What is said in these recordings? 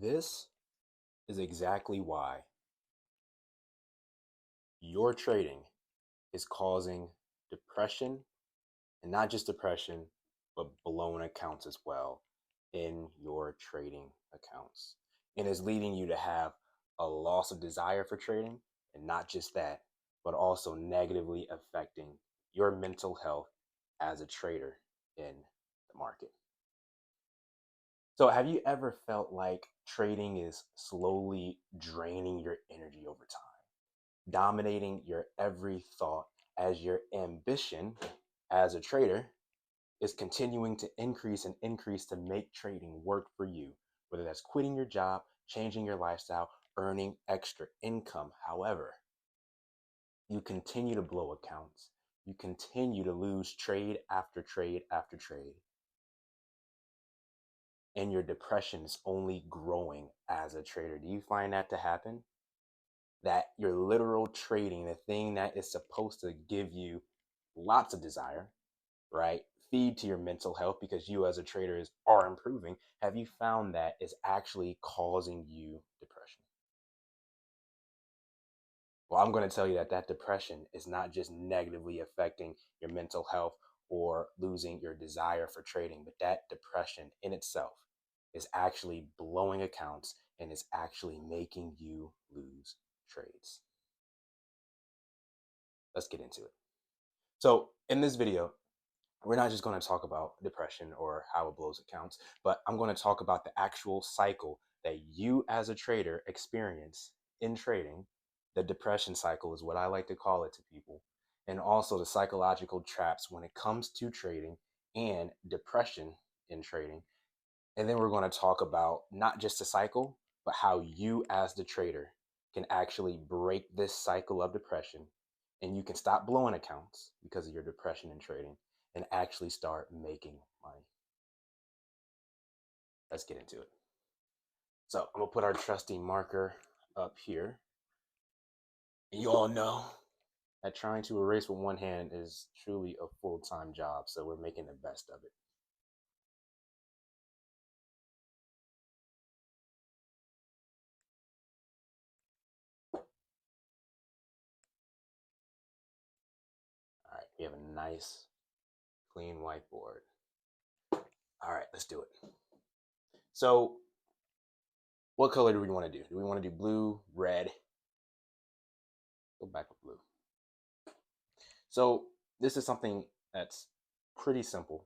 This is exactly why your trading is causing depression, and not just depression, but blown accounts as well in your trading accounts. And is leading you to have a loss of desire for trading, and not just that, but also negatively affecting your mental health as a trader in the market. So, have you ever felt like trading is slowly draining your energy over time, dominating your every thought as your ambition as a trader is continuing to increase and increase to make trading work for you, whether that's quitting your job, changing your lifestyle, earning extra income? However, you continue to blow accounts, you continue to lose trade after trade after trade, and your depression is only growing as a trader. Do you find that to happen? That your literal trading, the thing that is supposed to give you lots of desire, right? Feed to your mental health because you as a trader are improving. Have you found that is actually causing you depression? Well, I'm going to tell you that that depression is not just negatively affecting your mental health or losing your desire for trading, but that depression in itself is actually blowing accounts and is actually making you lose trades. Let's get into it. So, in this video, we're not just going to talk about depression or how it blows accounts, but I'm going to talk about the actual cycle that you as a trader experience in trading. The depression cycle is what I like to call it to people, and also the psychological traps when it comes to trading and depression in trading. And then we're going to talk about not just the cycle, but how you as the trader can actually break this cycle of depression, and you can stop blowing accounts because of your depression in trading and actually start making money. Let's get into it. So I'm gonna put our trusty marker up here. And you all know that trying to erase with one hand is truly a full-time job, so we're making the best of it. All right, we have a nice clean whiteboard. All right, let's do it. So what color do we want to do? Do we want to do blue, red? Go back with blue. So this is something that's pretty simple,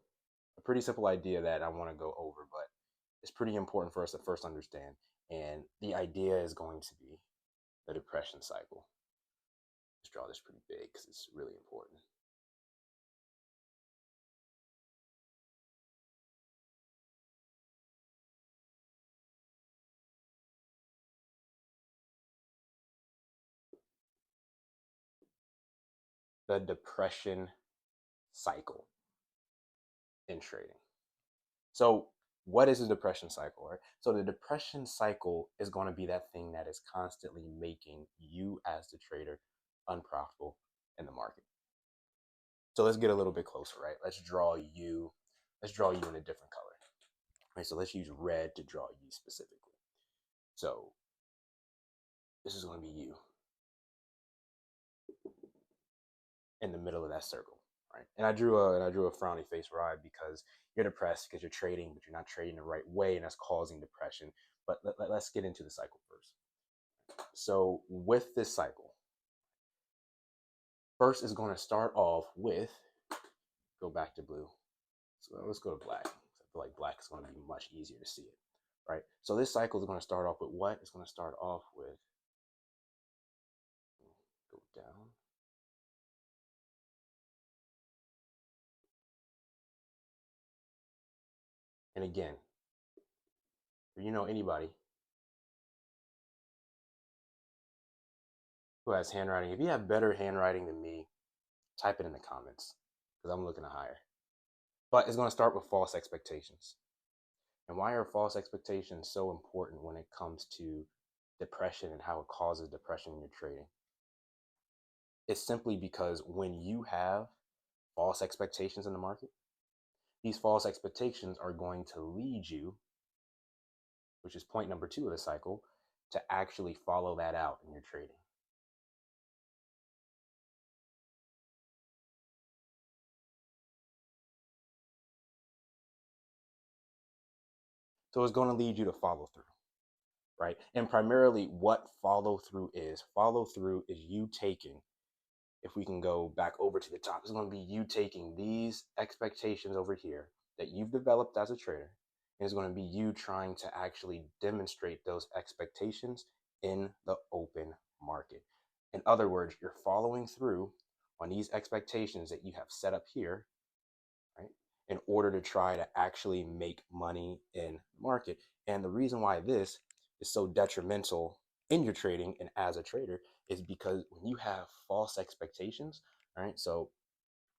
a pretty simple idea that I want to go over, but it's pretty important for us to first understand. And the idea is going to be the depression cycle. Let's draw this pretty big because it's really important. The depression cycle in trading. So what is the depression cycle, right? So the depression cycle is going to be that thing that is constantly making you as the trader unprofitable in the market. So let's get a little bit closer, right? Let's draw you. Let's draw you in a different color. Right, so let's use red to draw you specifically. So this is going to be you in the middle of that circle, right? And I drew a frowny face right because you're depressed because you're trading, but you're not trading the right way, and that's causing depression. But let's get into the cycle first. So with this cycle, first is going to start off with, go back to blue. So let's go to black. I feel like black is going to be much easier to see it, right? So this cycle is going to start off with what? It's going to start off with, go down. And again, if you know anybody who has handwriting, if you have better handwriting than me, type it in the comments because I'm looking to hire. But it's going to start with false expectations. And why are false expectations so important when it comes to depression and how it causes depression in your trading? It's simply because when you have false expectations in the market, these false expectations are going to lead you which is point number 2 of the cycle, to actually follow that out in your trading. So it's going to lead you to follow through, right? And primarily what follow through is you taking, if we can go back over to the top, it's going to be you taking these expectations over here that you've developed as a trader. And it's going to be you trying to actually demonstrate those expectations in the open market. In other words, you're following through on these expectations that you have set up here, right, in order to try to actually make money in the market. And the reason why this is so detrimental in your trading and as a trader is because when you have false expectations, right? So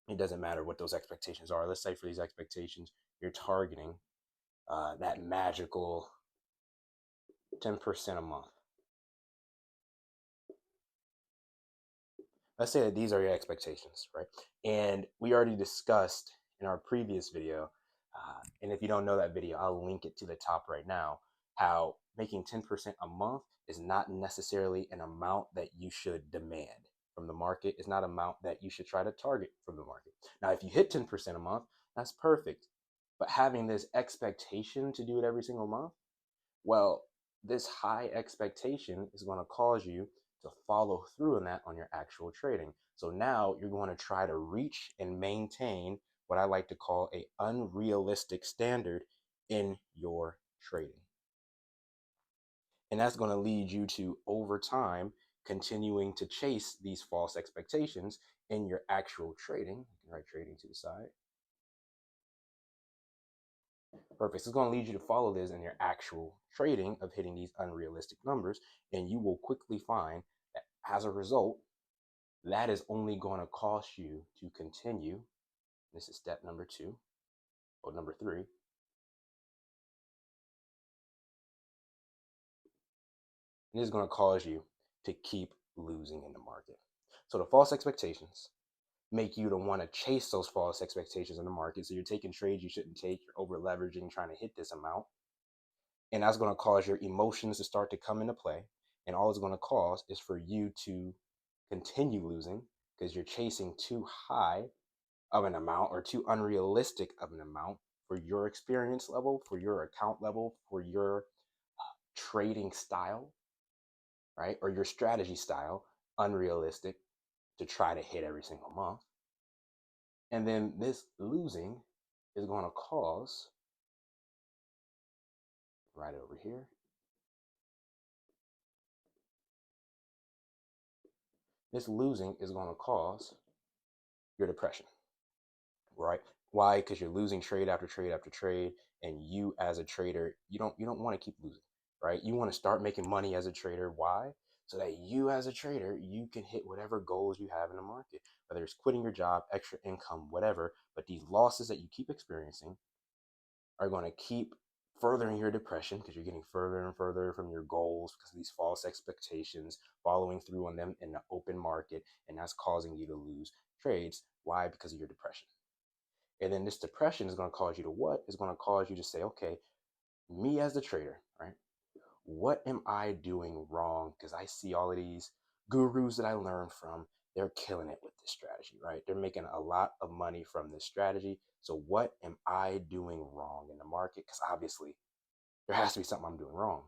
it doesn't matter what those expectations are. Let's say for these expectations, you're targeting that magical 10% a month. Let's say that these are your expectations, right? And we already discussed in our previous video, and if you don't know that video, I'll link it to the top right now, how making 10% a month is not necessarily an amount that you should demand from the market. It's not an amount that you should try to target from the market. Now, if you hit 10% a month, that's perfect. But having this expectation to do it every single month, well, this high expectation is going to cause you to follow through on that on your actual trading. So now you're going to try to reach and maintain what I like to call a unrealistic standard in your trading. And that's going to lead you to, over time, continuing to chase these false expectations in your actual trading. You can write trading to the side. Perfect. So it's going to lead you to follow this in your actual trading of hitting these unrealistic numbers. And you will quickly find that as a result, that is only going to cost you to continue. This is step number 2 or number 3. And this is going to cause you to keep losing in the market. So the false expectations make you to want to chase those false expectations in the market. So you're taking trades you shouldn't take. You're over leveraging, trying to hit this amount. And that's going to cause your emotions to start to come into play. And all it's going to cause is for you to continue losing because you're chasing too high of an amount or too unrealistic of an amount for your experience level, for your account level, for your trading style, right? Or your strategy style, unrealistic to try to hit every single month. And then this losing is going to cause, right over here, this losing is going to cause your depression, right? Why? Because you're losing trade after trade after trade, and you as a trader, you don't want to keep losing, right? You want to start making money as a trader. Why? So that you as a trader, you can hit whatever goals you have in the market, whether it's quitting your job, extra income, whatever. But these losses that you keep experiencing are going to keep furthering your depression because you're getting further and further from your goals because of these false expectations, following through on them in the open market, and that's causing you to lose trades. Why? Because of your depression. And then this depression is going to cause you to what? Is going to cause you to say, okay, me as the trader, right? What am I doing wrong? Because I see all of these gurus that I learned from, they're killing it with this strategy, right? They're making a lot of money from this strategy. So what am I doing wrong in the market? Because obviously there has to be something I'm doing wrong.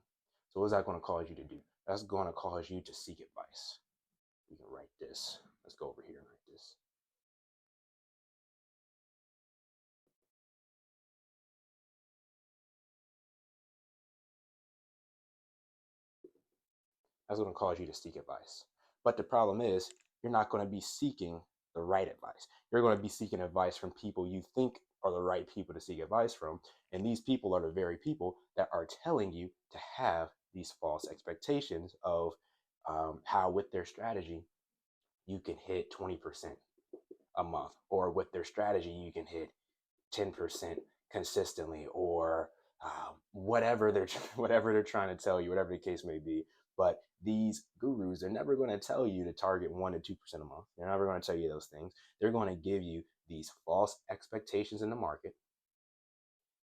So what is that going to cause you to do? That's going to cause you to seek advice. We can write this. Let's go over here and write this. That's going to cause you to seek advice. But the problem is, you're not going to be seeking the right advice. You're going to be seeking advice from people you think are the right people to seek advice from. And these people are the very people that are telling you to have these false expectations of how, with their strategy, you can hit 20% a month, or with their strategy, you can hit 10% consistently, or whatever they're whatever they're trying to tell you, whatever the case may be. But these gurus, they're never going to tell you to target 1 to 2% a month. They're never going to tell you those things. They're going to give you these false expectations in the market,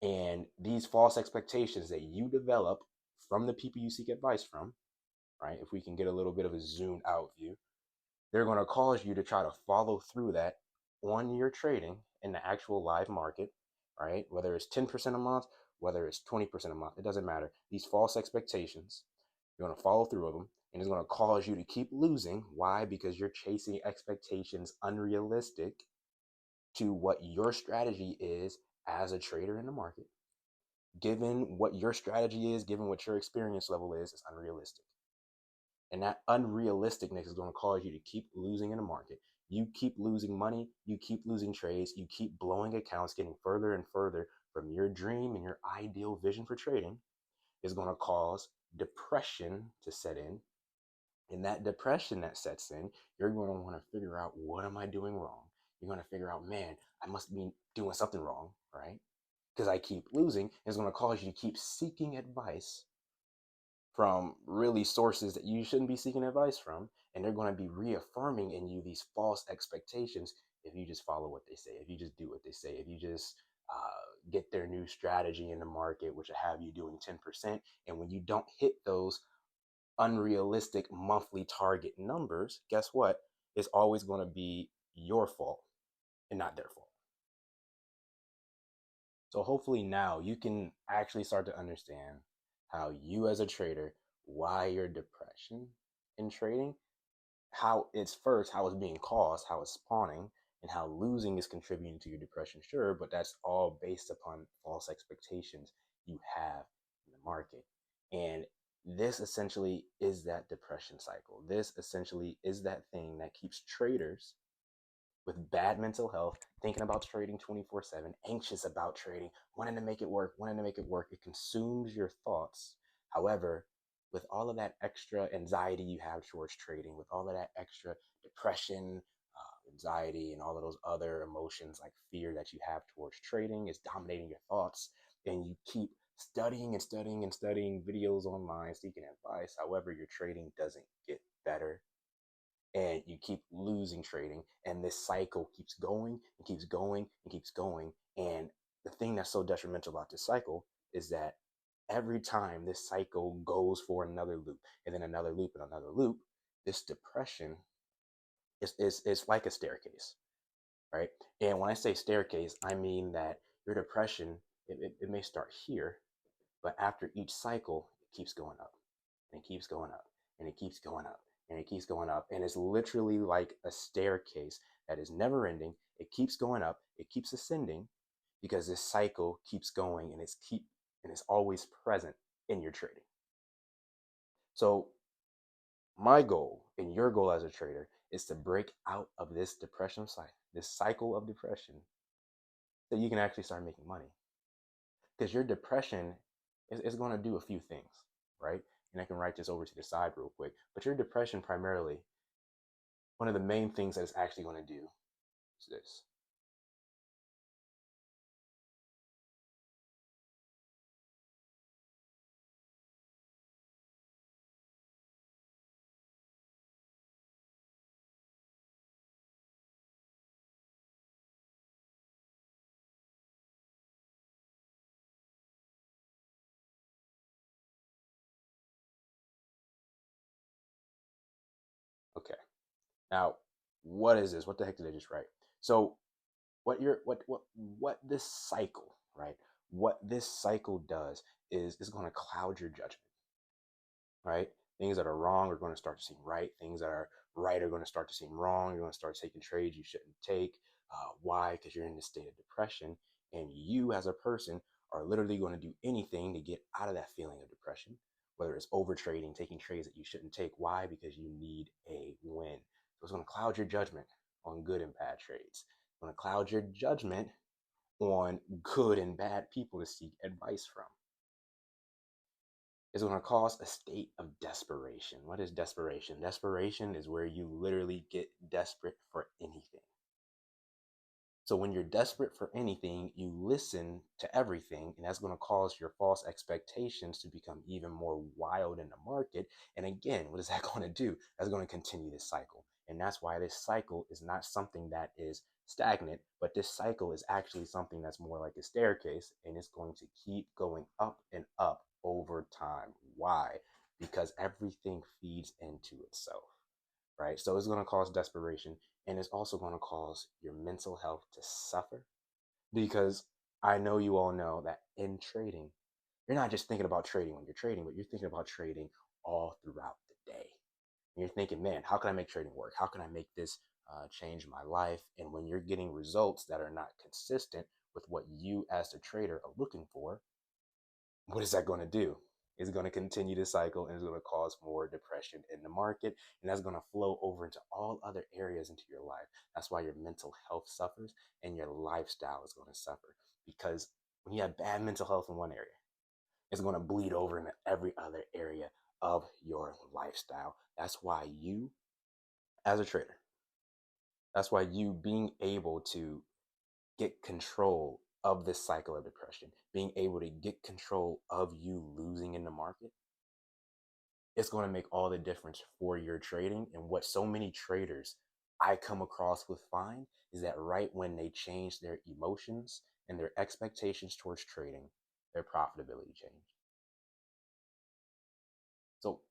And these false expectations that you develop from the people you seek advice from, right? If we can get a little bit of a zoomed out view, they're going to cause you to try to follow through that on your trading in the actual live market, right? Whether it's 10% a month, whether it's 20% a month, it doesn't matter. These false expectations, you're going to follow through with them, and it's going to cause you to keep losing. Why? Because you're chasing expectations unrealistic to what your strategy is as a trader in the market. Given what your strategy is, given what your experience level is, it's unrealistic. And that unrealisticness is going to cause you to keep losing in the market. You keep losing money, you keep losing trades, you keep blowing accounts, getting further and further from your dream and your ideal vision for trading is going to cause depression to set in. And that depression that sets in, you're going to want to figure out, what am I doing wrong? You're going to figure out, man, I must be doing something wrong, right? Because I keep losing. It's going to cause you to keep seeking advice from really sources that you shouldn't be seeking advice from. And they're going to be reaffirming in you these false expectations if you just follow what they say, if you just do what they say, if you just get their new strategy in the market, which will have you doing 10%. And when you don't hit those unrealistic monthly target numbers, guess what? It's always going to be your fault and not their fault. So hopefully now you can actually start to understand how you as a trader, why your depression in trading, how it's first, how it's being caused, how it's spawning, and how losing is contributing to your depression, sure, but that's all based upon false expectations you have in the market. And this essentially is that depression cycle. This essentially is that thing that keeps traders with bad mental health, thinking about trading 24/7, anxious about trading, wanting to make it work, wanting to make it work. It consumes your thoughts. However, with all of that extra anxiety you have towards trading, with all of that extra depression, anxiety, and all of those other emotions like fear that you have towards trading is dominating your thoughts, and you keep studying and studying and studying videos online, seeking advice. However, your trading doesn't get better, and you keep losing trading, and this cycle keeps going and keeps going and keeps going. And the thing that's so detrimental about this cycle is that every time this cycle goes for another loop and then another loop and another loop, this depression is like a staircase, right? And when I say staircase, I mean that your depression, it may start here, but after each cycle it keeps going up and it keeps going up and it keeps going up and it keeps going up. And it's literally like a staircase that is never ending. It keeps going up, it keeps ascending, because this cycle keeps going, and it's always present in your trading. So my goal and your goal as a trader is to break out of this depression cycle, this cycle of depression, so you can actually start making money. Because your depression is going to do a few things, right? And I can write this over to the side real quick. But your depression, primarily, one of the main things that it's actually going to do is this. Okay. Now, what is this? What the heck did I just write? So, what this cycle, right? What this cycle does is it's going to cloud your judgment, right? Things that are wrong are going to start to seem right. Things that are right are going to start to seem wrong. You're going to start taking trades you shouldn't take. Why? Because you're in this state of depression, and you as a person are literally going to do anything to get out of that feeling of depression, whether it's over trading, taking trades that you shouldn't take. Why? Because you need a win. So it's going to cloud your judgment on good and bad trades. It's going to cloud your judgment on good and bad people to seek advice from. Is going to cause a state of desperation. What is desperation? Desperation is where you literally get desperate for anything. So when you're desperate for anything, you listen to everything, and that's going to cause your false expectations to become even more wild in the market. And again, what is that going to do? That's going to continue this cycle. And that's why this cycle is not something that is stagnant, but this cycle is actually something that's more like a staircase, and it's going to keep going up and up over time. Why? Because everything feeds into itself, right? So it's going to cause desperation, and it's also going to cause your mental health to suffer, because I know you all know that in trading, you're not just thinking about trading when you're trading, but you're thinking about trading all throughout the day. And you're thinking, man, how can I make trading work? How can I make this change my life? And when you're getting results that are not consistent with what you as a trader are looking for, what is that going to do? It's going to continue to cycle, and it's going to cause more depression in the market. And that's going to flow over into all other areas into your life. That's why your mental health suffers and your lifestyle is going to suffer. Because when you have bad mental health in one area, it's going to bleed over into every other area of your lifestyle. That's why you, as a trader, that's why you being able to get control of this cycle of depression, being able to get control of you losing in the market, it's going to make all the difference for your trading. And what so many traders I come across with find is that right when they change their emotions and their expectations towards trading, their profitability change. So,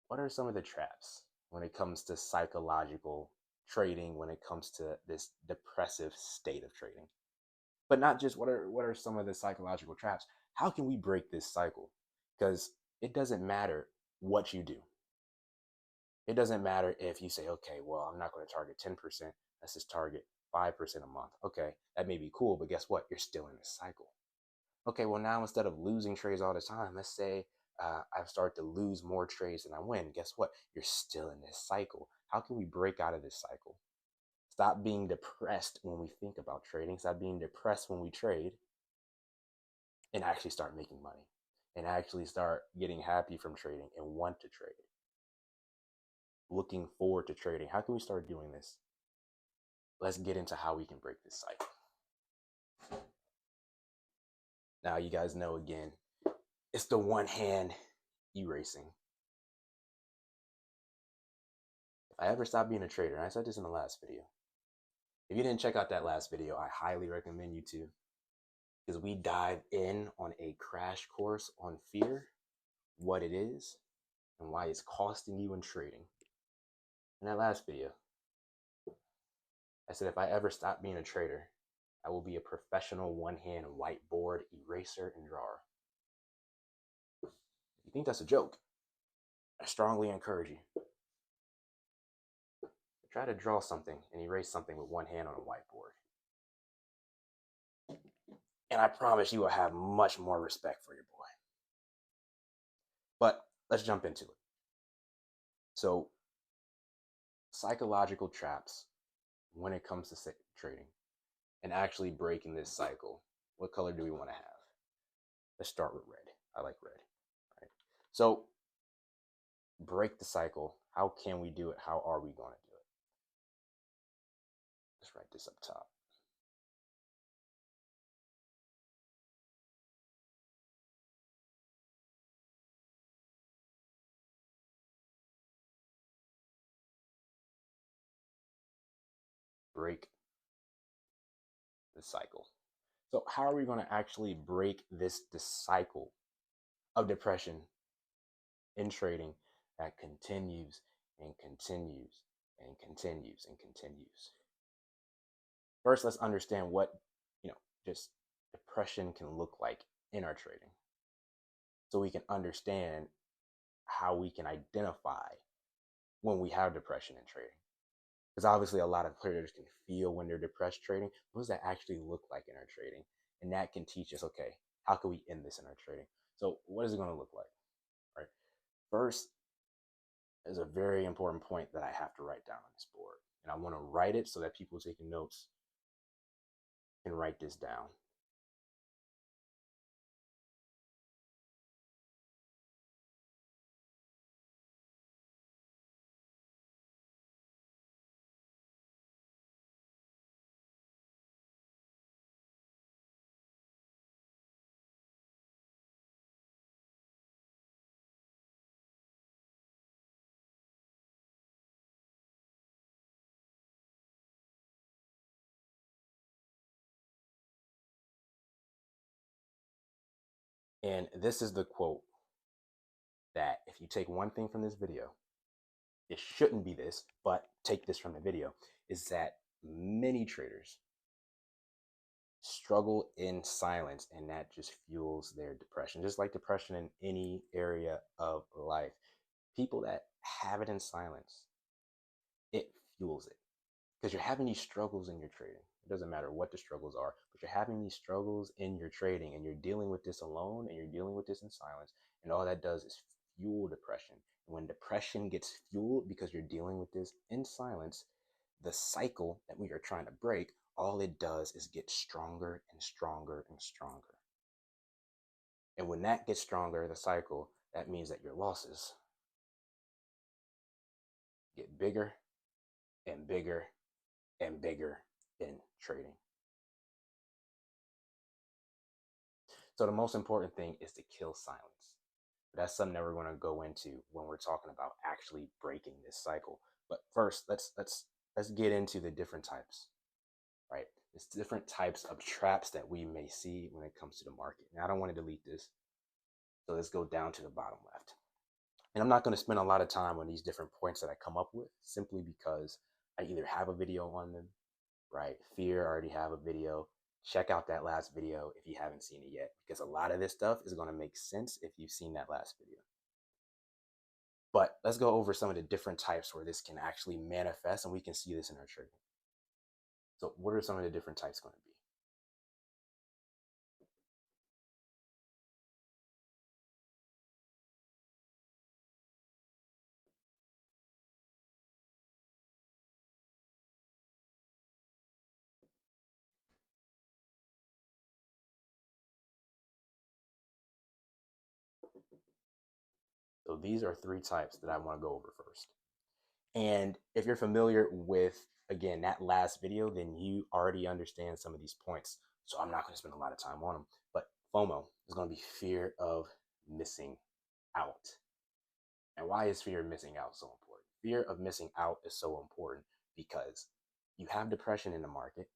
what are some of the traps when it comes to psychological trading, when it comes to this depressive state of trading? But not just what are some of the psychological traps? How can we break this cycle? Because it doesn't matter what you do. It doesn't matter if you say, okay, well, I'm not going to target 10%. Let's just target 5% a month. Okay, that may be cool, but guess what? You're still in this cycle. Okay, well, now instead of losing trades all the time, let's say I start to lose more trades than I win. Guess what? You're still in this cycle. How can we break out of this cycle? Stop being depressed when we think about trading. Stop being depressed when we trade, and actually start making money, and actually start getting happy from trading and want to trade, looking forward to trading. How can we start doing this? Let's get into how we can break this cycle. Now, you guys know, again, it's the one hand erasing. If I ever stop being a trader, and I said this in the last video, if you didn't check out that last video, I highly recommend you to, because we dive in on a crash course on fear, what it is, and why it's costing you in trading. In that last video, I said if I ever stop being a trader, I will be a professional one-hand whiteboard eraser and drawer. If you think that's a joke, I strongly encourage you to try to draw something and erase something with one hand on a whiteboard. And I promise you will have much more respect for your boy. But let's jump into it. So, psychological traps when it comes to trading and actually breaking this cycle. What color do we want to have? Let's start with red. I like red. All right. So, break the cycle. How can we do it? How are we going to do it? Let's write this up top. Break the cycle. So, how are we going to actually break this cycle of depression in trading that continues and continues and continues and continues? First, let's understand what, just depression can look like in our trading, so we can understand how we can identify when we have depression in trading. Because obviously, a lot of traders can feel when they're depressed trading. What does that actually look like in our trading? And that can teach us, okay, how can we end this in our trading? So, what is it going to look like? Right. First, is a very important point that I have to write down on this board. And I want to write it so that people taking notes can write this down. And this is the quote that if you take one thing from this video, it shouldn't be this, but take this from the video, is that many traders struggle in silence, and that just fuels their depression. Just like depression in any area of life, people that have it in silence, it fuels it, because you're having these struggles in your trading. It doesn't matter what the struggles are, but you're having these struggles in your trading, and you're dealing with this alone, and you're dealing with this in silence, and all that does is fuel depression. And when depression gets fueled because you're dealing with this in silence, the cycle that we are trying to break, all it does is get stronger and stronger and stronger. And when that gets stronger, the cycle, that means that your losses get bigger and bigger and bigger in trading. So the most important thing is to kill silence. But that's something that we're going to go into when we're talking about actually breaking this cycle. But first, let's get into the different types, right? It's different types of traps that we may see when it comes to the market. Now, I don't want to delete this, so let's go down to the bottom left. And I'm not going to spend a lot of time on these different points that I come up with, simply because I either have a video on them, right? Fear, I already have a video. Check out that last video if you haven't seen it yet, because a lot of this stuff is going to make sense if you've seen that last video. But let's go over some of the different types where this can actually manifest, and we can see this in our trading. So what are some of the different types going to be? So these are three types that I want to go over first. And if you're familiar with, again, that last video, then you already understand some of these points. So I'm not going to spend a lot of time on them. But FOMO is going to be fear of missing out. And why is fear of missing out so important? Fear of missing out is so important because you have depression in the market,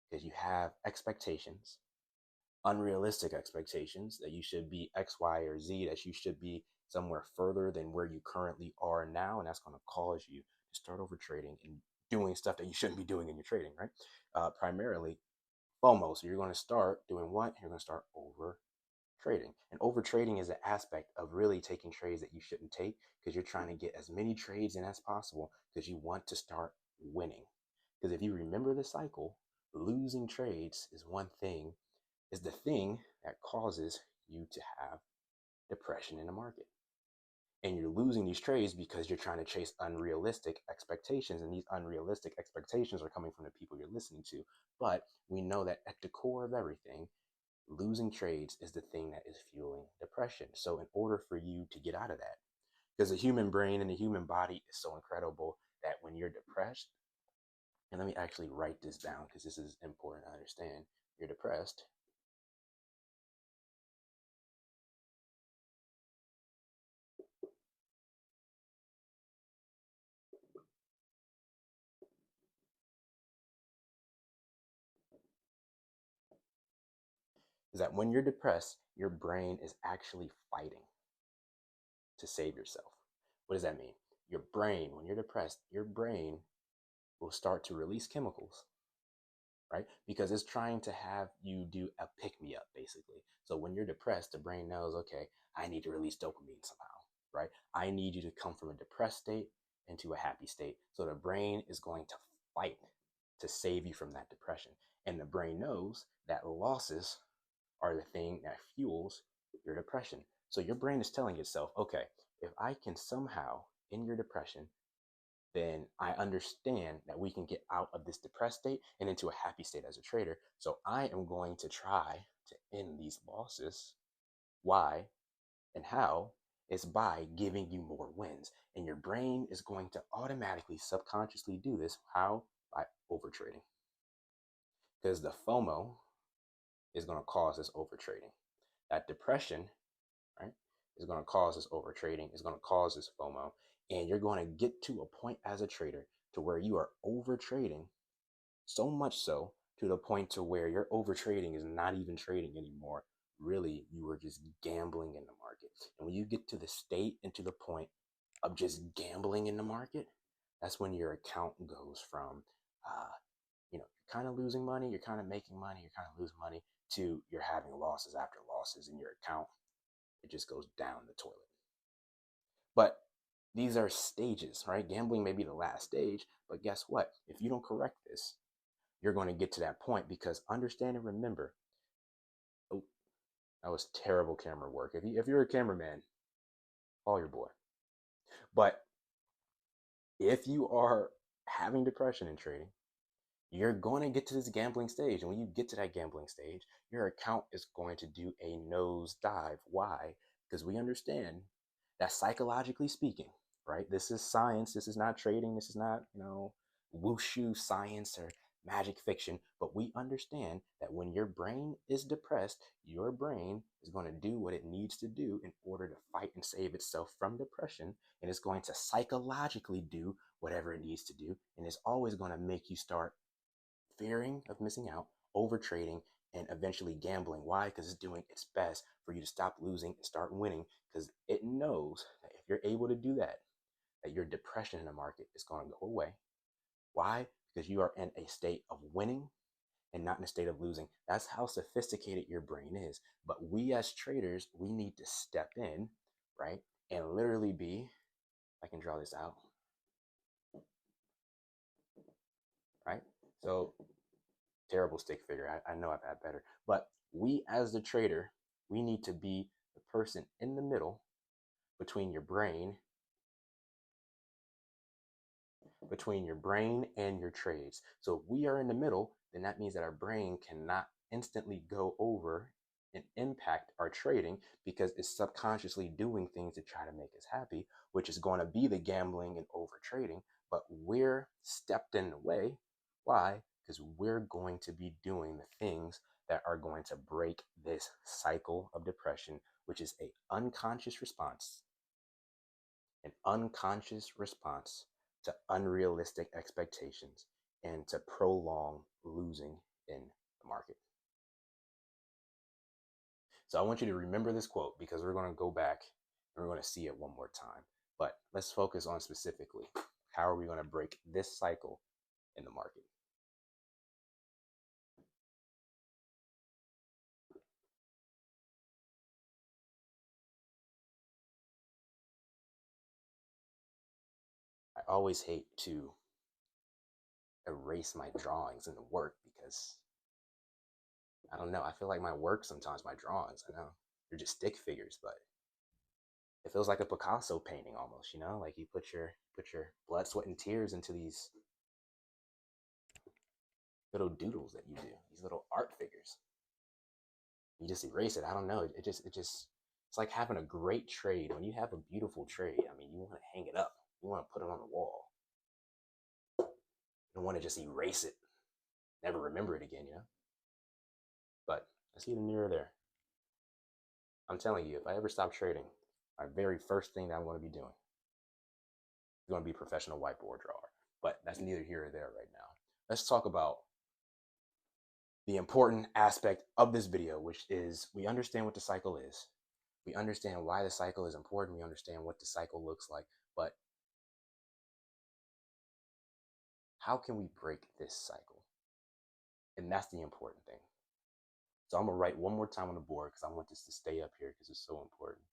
because you have expectations, unrealistic expectations that you should be X, Y, or Z, that you should be somewhere further than where you currently are now. And that's going to cause you to start over trading and doing stuff that you shouldn't be doing in your trading, right? Primarily FOMO. So you're going to start doing what? You're going to start over trading. And over trading is an aspect of really taking trades that you shouldn't take, because you're trying to get as many trades in as possible because you want to start winning. Because if you remember the cycle, losing trades is the thing that causes you to have depression in the market. And you're losing these trades because you're trying to chase unrealistic expectations. And these unrealistic expectations are coming from the people you're listening to. But we know that at the core of everything, losing trades is the thing that is fueling depression. So in order for you to get out of that, because the human brain and the human body is so incredible, that when you're depressed, and let me actually write this down because this is important to understand, you're depressed, is that when you're depressed, your brain is actually fighting to save yourself. What does that mean? Your brain, when you're depressed, your brain will start to release chemicals, right? Because it's trying to have you do a pick me up, basically. So when you're depressed, the brain knows, okay, I need to release dopamine somehow, right? I need you to come from a depressed state into a happy state. So the brain is going to fight to save you from that depression. And the brain knows that losses are the thing that fuels your depression. So your brain is telling itself, okay, if I can somehow, in your depression, then I understand that we can get out of this depressed state and into a happy state as a trader. So I am going to try to end these losses. Why and how? Is by giving you more wins. And your brain is going to automatically, subconsciously do this. How? By overtrading. Because the FOMO is going to cause this overtrading. That depression, right, is going to cause this overtrading, is going to cause this FOMO. And you're going to get to a point as a trader to where you are overtrading, so much so to the point to where your overtrading is not even trading anymore. really you were just gambling in the market. And when you get to the state and to the point of just gambling in the market, that's when your account goes from, you're kind of losing money, you're kind of making money, you're kind of losing money, to you're having losses after losses in your account. It just goes down the toilet. But these are stages, right? Gambling may be the last stage, but guess what? If you don't correct this, you're going to get to that point, because understand and remember, oh, that was terrible camera work. If you're a cameraman, call your boy. But if you are having depression in trading, you're going to get to this gambling stage. And when you get to that gambling stage, your account is going to do a nosedive. Why? Because we understand that, psychologically speaking, right? This is science. This is not trading. This is not, wushu science or magic fiction. But we understand that when your brain is depressed, your brain is going to do what it needs to do in order to fight and save itself from depression. And it's going to psychologically do whatever it needs to do. And it's always going to make you start fearing of missing out, over trading, and eventually gambling. Why? Because it's doing its best for you to stop losing and start winning, because it knows that if you're able to do that, that your depression in the market is going to go away. Why? Because you are in a state of winning and not in a state of losing. That's how sophisticated your brain is. But we as traders, we need to step in, right? And literally be, I can draw this out, right? So terrible stick figure. I know I've had better. But we as the trader, we need to be the person in the middle between your brain, and your trades. So if we are in the middle, then that means that our brain cannot instantly go over and impact our trading, because it's subconsciously doing things to try to make us happy, which is going to be the gambling and over trading. But we're stepped in the way. Why? Because we're going to be doing the things that are going to break this cycle of depression, which is an unconscious response to unrealistic expectations and to prolong losing in the market. So I want you to remember this quote, because we're going to go back and we're going to see it one more time. But let's focus on specifically, how are we going to break this cycle in the market? I always hate to erase my drawings in the work, because I don't know, I feel like my work, sometimes my drawings, I know they're just stick figures, but it feels like a Picasso painting almost, like you put your blood, sweat, and tears into these little doodles that you do, these little art figures. You just erase it. I don't know. It's like having a great trade. When you have a beautiful trade, I mean, you want to hang it up. You want to put it on the wall. You don't want to just erase it, never remember it again. But that's either near or there. I'm telling you, if I ever stop trading, my very first thing that I'm going to be doing is going to be a professional whiteboard drawer. But that's neither here or there right now. Let's talk about the important aspect of this video, which is, we understand what the cycle is. We understand why the cycle is important. We understand what the cycle looks like. But how can we break this cycle? And that's the important thing. So I'm going to write one more time on the board, because I want this to stay up here, because it's so important.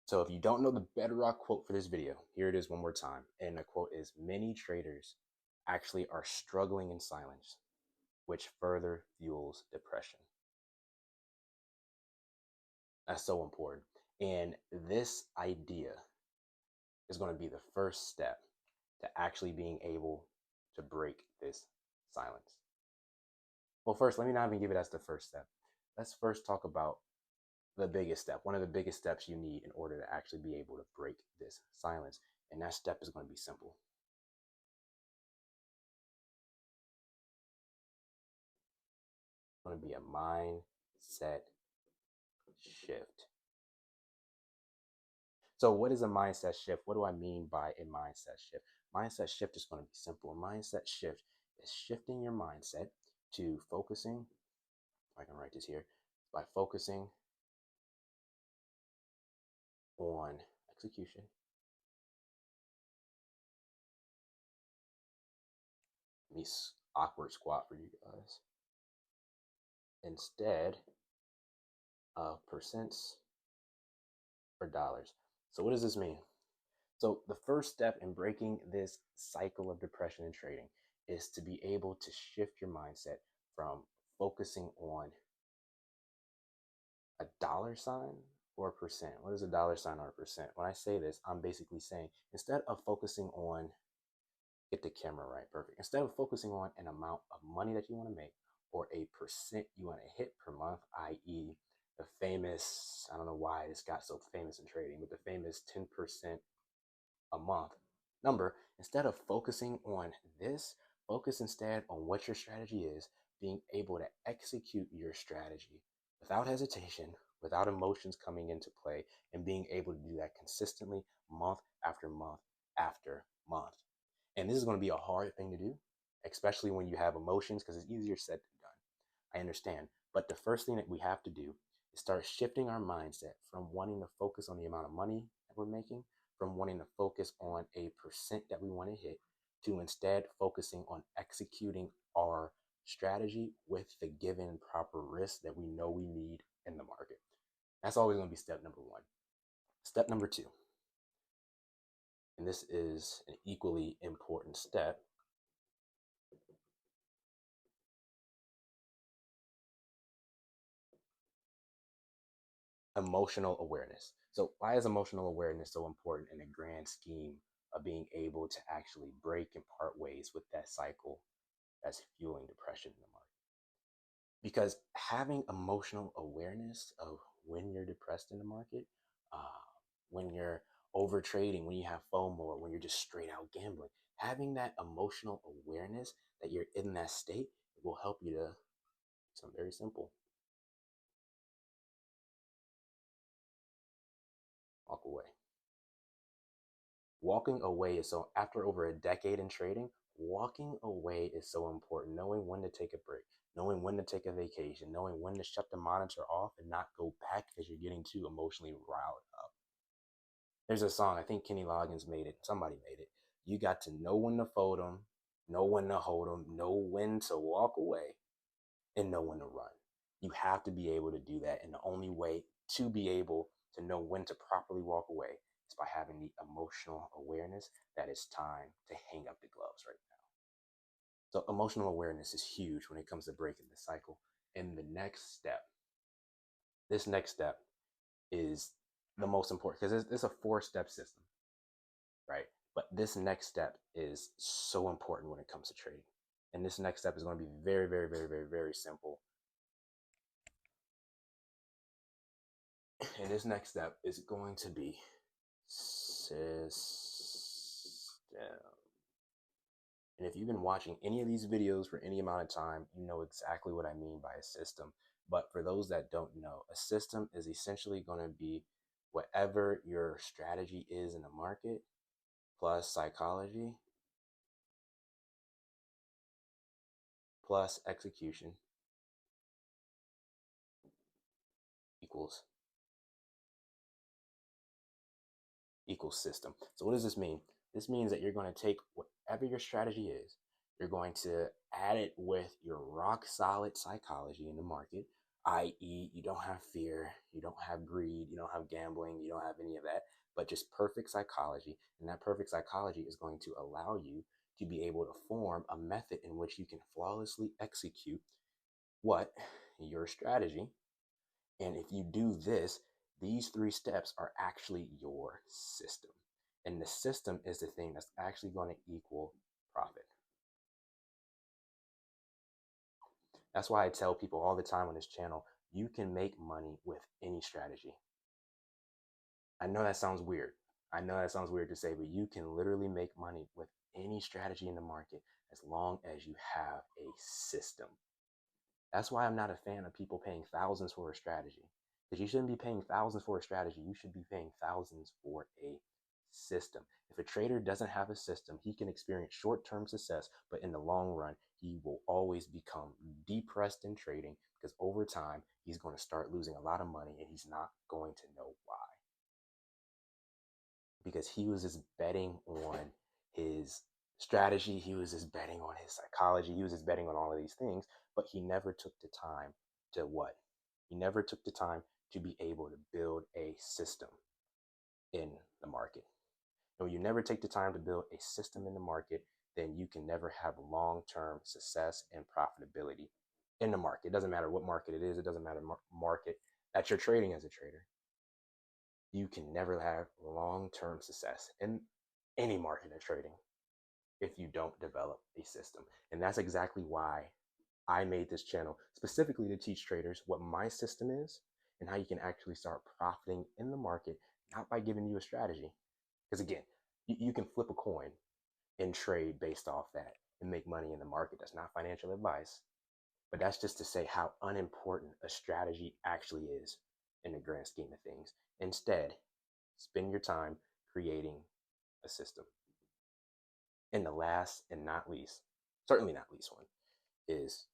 So if you don't know the bedrock quote for this video, here it is one more time. And the quote is, many traders actually are struggling in silence, which further fuels depression. That's so important. And this idea is going to be the first step to actually being able to break this Silence. Well, first, let me not even give it as the first step. Let's first talk about the biggest step, one of the biggest steps you need in order to actually be able to break this silence. And that step is going to be simple. It's going to be a mindset shift. So, what is a mindset shift? What do I mean by a mindset shift? Mindset shift is going to be simple. A mindset shift is shifting your mindset to focusing. I can write this here by focusing on execution. Me awkward squat for you guys. Instead of percents or dollars. So, what does this mean? So, the first step in breaking this cycle of depression and trading is to be able to shift your mindset from focusing on a dollar sign or a percent. What is a dollar sign or a percent? When I say this, I'm basically saying instead of focusing on, get the camera right, perfect. Instead of focusing on an amount of money that you want to make or a percent you want to hit per month, i.e., the famous, I don't know why this got so famous in trading, but the famous 10% a month number, instead of focusing on this, focus instead on what your strategy is, being able to execute your strategy without hesitation, without emotions coming into play, and being able to do that consistently month after month after month. And this is going to be a hard thing to do, especially when you have emotions, because it's easier said than done. I understand. But the first thing that we have to do is start shifting our mindset from wanting to focus on the amount of money that we're making, from wanting to focus on a percent that we want to hit, to instead focusing on executing our strategy with the given proper risk that we know we need in the market. That's always going to be step number one. Step number two, and this is an equally important step, emotional awareness. So, why is emotional awareness so important in the grand scheme of being able to actually break and part ways with that cycle that's fueling depression in the market? Because having emotional awareness of when you're depressed in the market, when you're over trading, when you have FOMO, or when you're just straight out gambling, having that emotional awareness that you're in that state will help you to something very simple: walk away. Walking away is so, after over a decade in trading, walking away is so important. Knowing when to take a break, knowing when to take a vacation, knowing when to shut the monitor off and not go back because you're getting too emotionally riled up. There's a song, I think Kenny Loggins made it, somebody made it. You got to know when to fold them, know when to hold them, know when to walk away, and know when to run. You have to be able to do that. And the only way to be able to know when to properly walk away is by having the emotional awareness that it's time to hang up the gloves right now. So, emotional awareness is huge when it comes to breaking the cycle. And the next step, this next step is the most important because it's a 4-step system, right? But this next step is so important when it comes to trading. And this next step is going to be very, very, very, very, very simple. And this next step is going to be system. And if you've been watching any of these videos for any amount of time, you know exactly what I mean by a system. But for those that don't know, a system is essentially going to be whatever your strategy is in the market plus psychology plus execution equals system. So what does this mean? This means that you're going to take whatever your strategy is, you're going to add it with your rock solid psychology in the market, i.e., you don't have fear, you don't have greed, you don't have gambling, you don't have any of that, but just perfect psychology. And that perfect psychology is going to allow you to be able to form a method in which you can flawlessly execute what your strategy. And if you do this, these 3 steps are actually your system. And the system is the thing that's actually going to equal profit. That's why I tell people all the time on this channel, you can make money with any strategy. I know that sounds weird. I know that sounds weird to say, but you can literally make money with any strategy in the market as long as you have a system. That's why I'm not a fan of people paying thousands for a strategy, because you shouldn't be paying thousands for a strategy. You should be paying thousands for a system. If a trader doesn't have a system, he can experience short-term success, but in the long run, he will always become depressed in trading because over time, he's going to start losing a lot of money and he's not going to know why. Because he was just betting on his strategy, he was just betting on his psychology, he was just betting on all of these things, but he never took the time to what? He never took the time to be able to build a system in the market. And when you never take the time to build a system in the market, then you can never have long-term success and profitability in the market. It doesn't matter what market it is. It doesn't matter market that you're trading as a trader. You can never have long-term success in any market of trading if you don't develop a system. And that's exactly why I made this channel specifically to teach traders what my system is and how you can actually start profiting in the market, not by giving you a strategy. Because again, you can flip a coin and trade based off that and make money in the market. That's not financial advice, but that's just to say how unimportant a strategy actually is in the grand scheme of things. Instead, spend your time creating a system. And the last and not least, certainly not least one, is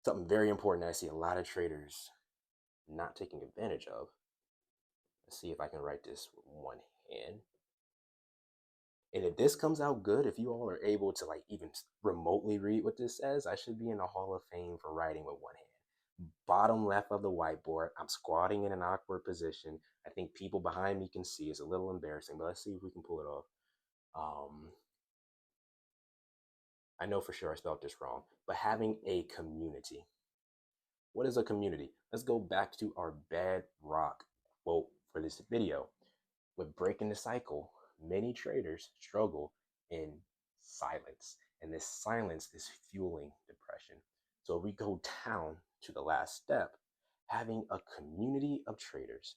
something very important that I see a lot of traders not taking advantage of. Let's see if I can write this with one hand. And if this comes out good, if you all are able to like even remotely read what this says, I should be in the Hall of Fame for writing with one hand. Bottom left of the whiteboard, I'm squatting in an awkward position. I think people behind me can see. It's a little embarrassing, but let's see if we can pull it off. I know for sure I spelled this wrong, but having a community. What is a community? Let's go back to our bedrock quote for this video. With breaking the cycle, many traders struggle in silence, and this silence is fueling depression. So if we go down to the last step, having a community of traders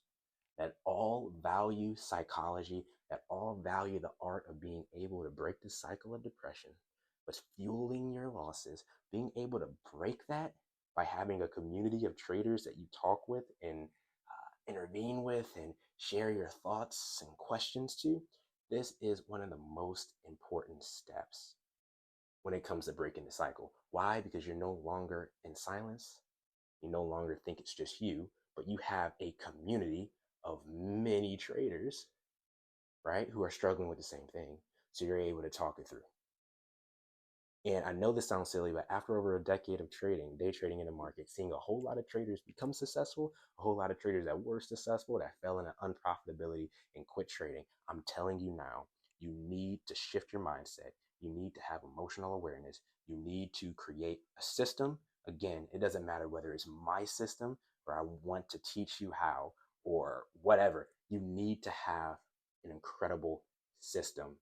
that all value psychology, that all value the art of being able to break the cycle of depression, what's fueling your losses, being able to break that by having a community of traders that you talk with and intervene with and share your thoughts and questions to, this is one of the most important steps when it comes to breaking the cycle. Why? Because you're no longer in silence. You no longer think it's just you, but you have a community of many traders, right, who are struggling with the same thing. So you're able to talk it through. And I know this sounds silly, but after over a decade of trading, day trading in the market, seeing a whole lot of traders become successful, a whole lot of traders that were successful, that fell into unprofitability and quit trading, I'm telling you now, you need to shift your mindset. You need to have emotional awareness. You need to create a system. Again, it doesn't matter whether it's my system or I want to teach you how or whatever. You need to have an incredible system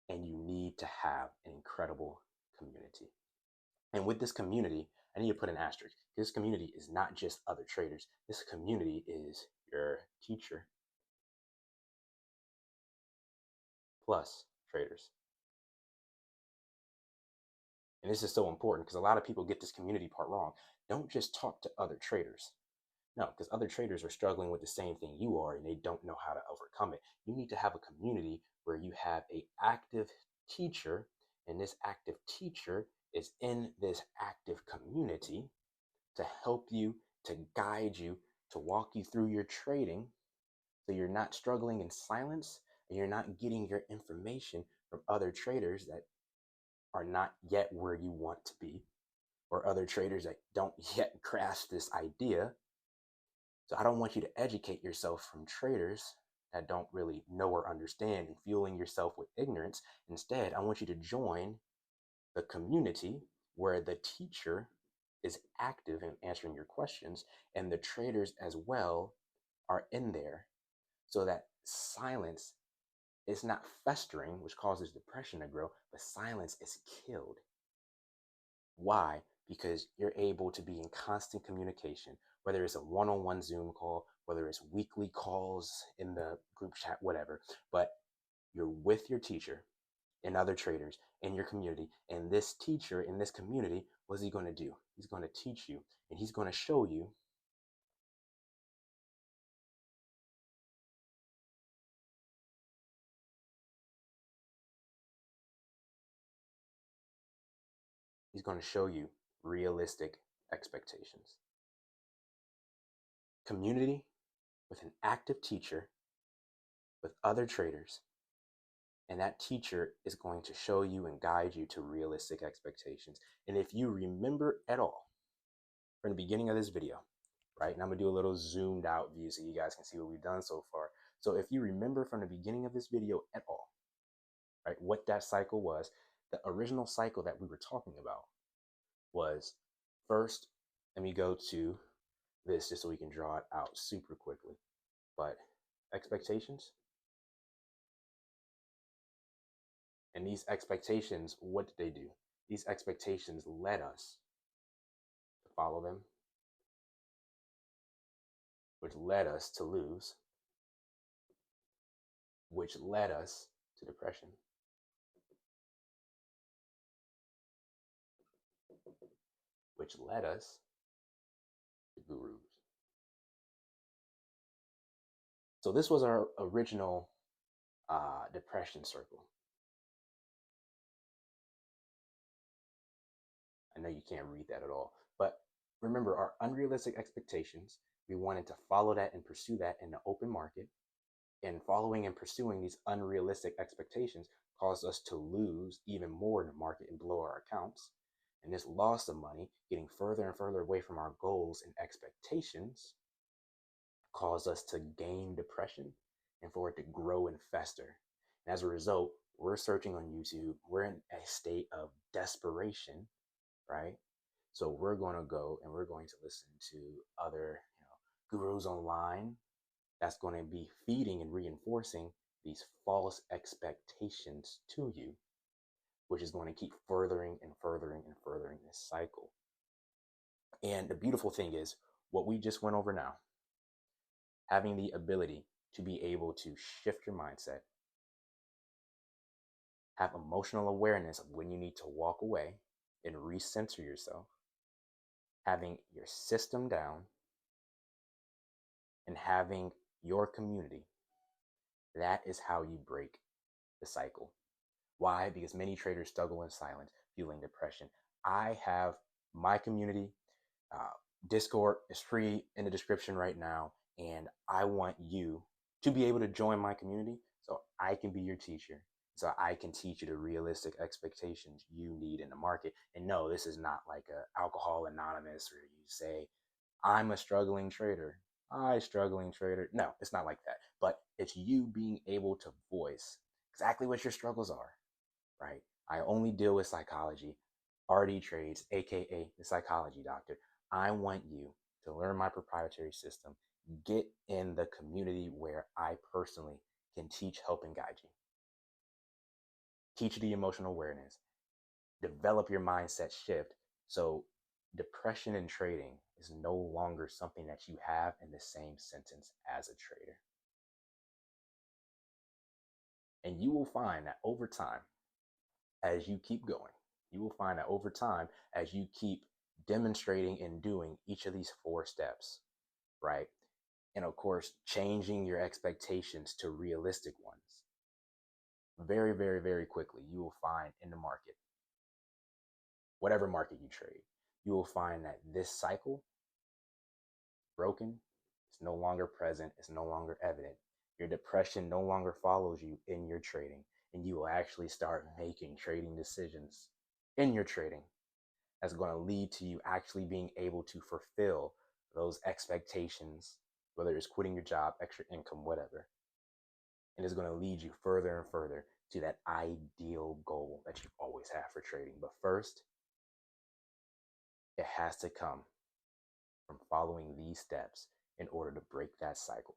and you need to have an incredible community. And with this community, I need to put an asterisk. This community is not just other traders. This community is your teacher plus traders. And this is so important because a lot of people get this community part wrong. Don't just talk to other traders. No, because other traders are struggling with the same thing you are and they don't know how to overcome it. You need to have a community where you have an active teacher, and this active teacher is in this active community to help you, to guide you, to walk you through your trading so you're not struggling in silence and you're not getting your information from other traders that are not yet where you want to be or other traders that don't yet grasp this idea. So I don't want you to educate yourself from traders that don't really know or understand and fueling yourself with ignorance. Instead, I want you to join the community where the teacher is active in answering your questions and the traders as well are in there so that silence is not festering, which causes depression to grow, but silence is killed. Why? because you're able to be in constant communication, whether it's a one-on-one Zoom call, whether it's weekly calls in the group chat, whatever. But you're with your teacher and other traders in your community. And this teacher in this community, what's he going to do? He's going to teach you, and he's going to show you realistic expectations. Community with an active teacher, with other traders, and that teacher is going to show you and guide you to realistic expectations. And if you remember at all from the beginning of this video, right, and I'm gonna do a little zoomed out view so you guys can see what we've done so far. So if you remember from the beginning of this video at all, right, what that cycle was, the original cycle that we were talking about was, first, let me go to this just so we can draw it out super quickly. But expectations. And these expectations, what did they do? These expectations led us to follow them, which led us to lose, which led us to depression, which led us to gurus. So this was our original depression circle. I know you can't read that at all, but remember our unrealistic expectations. We wanted to follow that and pursue that in the open market, and following and pursuing these unrealistic expectations caused us to lose even more in the market and blow our accounts. And this loss of money, getting further and further away from our goals and expectations, caused us to gain depression and for it to grow and fester. And as a result, we're searching on YouTube. We're in a state of desperation, right? So we're going to go and we're going to listen to other, gurus online that's going to be feeding and reinforcing these false expectations to you, which is going to keep furthering and furthering and furthering this cycle. And the beautiful thing is what we just went over now, having the ability to be able to shift your mindset, have emotional awareness of when you need to walk away and recenter yourself, having your system down, and having your community. That is how you break the cycle. Why? Because many traders struggle in silence, feeling depression. I have my community. Discord is free in the description right now. And I want you to be able to join my community so I can be your teacher, so I can teach you the realistic expectations you need in the market. And no, this is not like a Alcohol Anonymous where you say, I'm a struggling trader. Struggling trader. No, it's not like that. But it's you being able to voice exactly what your struggles are, right? I only deal with psychology. RD Trades, aka the psychology doctor. I want you to learn my proprietary system, get in the community where I personally can teach, help, and guide you. Teach the emotional awareness, develop your mindset shift so depression in trading is no longer something that you have in the same sentence as a trader. And you will find that over time, as you keep going, you will find that over time, as you keep demonstrating and doing each of these 4 steps, right? And of course, changing your expectations to realistic ones. Very, very, very quickly, you will find in the market, whatever market you trade, you will find that this cycle broken. It's no longer present. It's no longer evident. Your depression no longer follows you in your trading, and you will actually start making trading decisions in your trading that's going to lead to you actually being able to fulfill those expectations, whether it's quitting your job, extra income, whatever. And it's going to lead you further and further to that ideal goal that you always have for trading. But first, it has to come from following these steps in order to break that cycle.